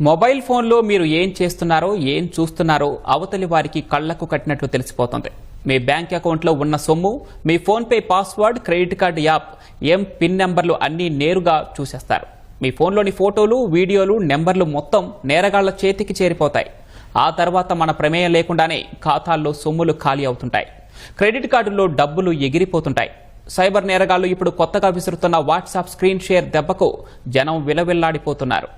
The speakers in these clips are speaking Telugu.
మొబైల్ ఫోన్లో మీరు ఏం చేస్తున్నారో ఏం చూస్తున్నారో అవతలి వారికి కళ్లకు కట్టినట్లు తెలిసిపోతుంది. మీ బ్యాంక్ అకౌంట్లో ఉన్న సొమ్ము, మీ PhonePe password, credit card app, pin నెంబర్లు అన్నీ నేరుగా చూసేస్తారు. మీ ఫోన్లోని ఫోటోలు, వీడియోలు, నెంబర్లు మొత్తం నేరగాళ్ల చేతికి చేరిపోతాయి. ఆ తర్వాత మన ప్రమేయం లేకుండానే ఖాతాల్లో సొమ్ములు ఖాళీ అవుతుంటాయి. క్రెడిట్ కార్డుల్లో డబ్బులు ఎగిరిపోతుంటాయి. సైబర్ నేరగాళ్లు ఇప్పుడు కొత్తగా విసురుతున్న వాట్సాప్ స్క్రీన్ షేర్ దెబ్బకు జనం విలవిల్లాడిపోతున్నారు.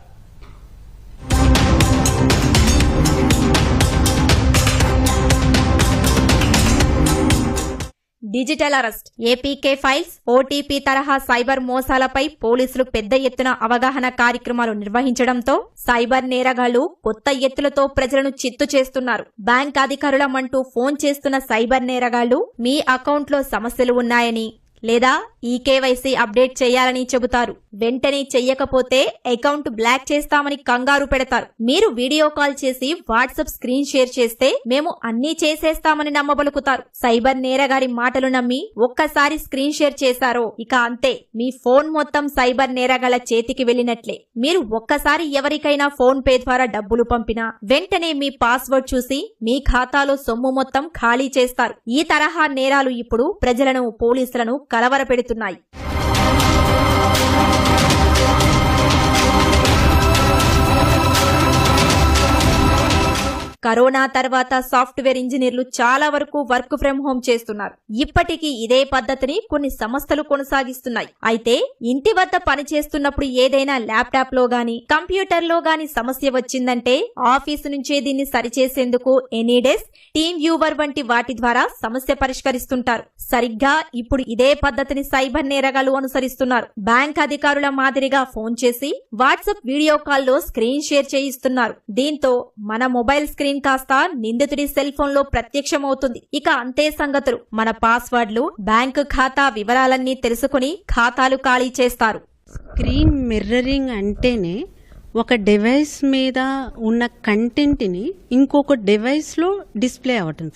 Digital arrest, APK files, OTP తరహా సైబర్ మోసాలపై పోలీసులు పెద్ద ఎత్తున అవగాహన కార్యక్రమాలు నిర్వహించడంతో సైబర్ నేరగాళ్లు కొత్త ఎత్తులతో ప్రజలను చిత్తు చేస్తున్నారు. బ్యాంక్ అధికారులమంటూ ఫోన్ చేస్తున్న సైబర్ నేరగాళ్లు మీ అకౌంట్లో సమస్యలు ఉన్నాయని లేదా ఈకేవైసీ అప్డేట్ చేయాలని చెబుతారు. వెంటనే చెయ్యకపోతే అకౌంట్ బ్లాక్ చేస్తామని కంగారు పెడతారు. మీరు వీడియో కాల్ చేసి వాట్సాప్ స్క్రీన్ షేర్ చేస్తే మేము అన్నీ చేసేస్తామని నమ్మబలుకుతారు. సైబర్ నేరగారి మాటలు నమ్మి ఒక్కసారి స్క్రీన్ షేర్ చేశారో ఇక అంతే, మీ ఫోన్ మొత్తం సైబర్ నేరగాళ్ల చేతికి వెళ్లినట్లే. మీరు ఒక్కసారి ఎవరికైనా ఫోన్ పే ద్వారా డబ్బులు పంపినా వెంటనే మీ పాస్వర్డ్ చూసి మీ ఖాతాలో సొమ్ము మొత్తం ఖాళీ చేస్తారు. ఈ తరహా నేరాలు ఇప్పుడు ప్రజలను, పోలీసులను కలవరపెడుతున్నాయి. కరోనా తర్వాత సాఫ్ట్వేర్ ఇంజనీర్లు చాలా వరకు వర్క్ ఫ్రం హోం చేస్తున్నారు. ఇప్పటికీ ఇదే పద్ధతిని కొన్ని సంస్థలు కొనసాగిస్తున్నాయి. అయితే ఇంటి వద్ద పనిచేస్తున్నప్పుడు ఏదైనా ల్యాప్టాప్ లో గాని, కంప్యూటర్ లో గాని సమస్య వచ్చిందంటే ఆఫీసు నుంచే దీన్ని సరిచేసేందుకు ఎనీడెస్క్, టీమ్ వ్యూవర్ వంటి వాటి ద్వారా సమస్య పరిష్కరిస్తుంటారు. సరిగ్గా ఇప్పుడు ఇదే పద్ధతిని సైబర్ నేరగాళ్లు అనుసరిస్తున్నారు. బ్యాంక్ అధికారుల మాదిరిగా ఫోన్ చేసి వాట్సాప్ వీడియో కాల్లో స్క్రీన్ షేర్ చేయిస్తున్నారు. దీంతో మన మొబైల్ స్క్రీన్ కాస్త నిందితుడి సెల్ ఫోన్ లో ప్రత్యక్షమవుతుంది. ఇక అంతే సంగతులు. మన పాస్వర్డ్లు, బ్యాంకు ఖాతా వివరాలన్నీ తెలుసుకుని ఖాతాలు ఖాళీ చేస్తారు. స్క్రీన్ మిర్రరింగ్ అంటేనే ఒక డివైస్ మీద ఉన్న కంటెంట్ ని ఇంకొక డివైస్ లో డిస్ప్లే అవటం.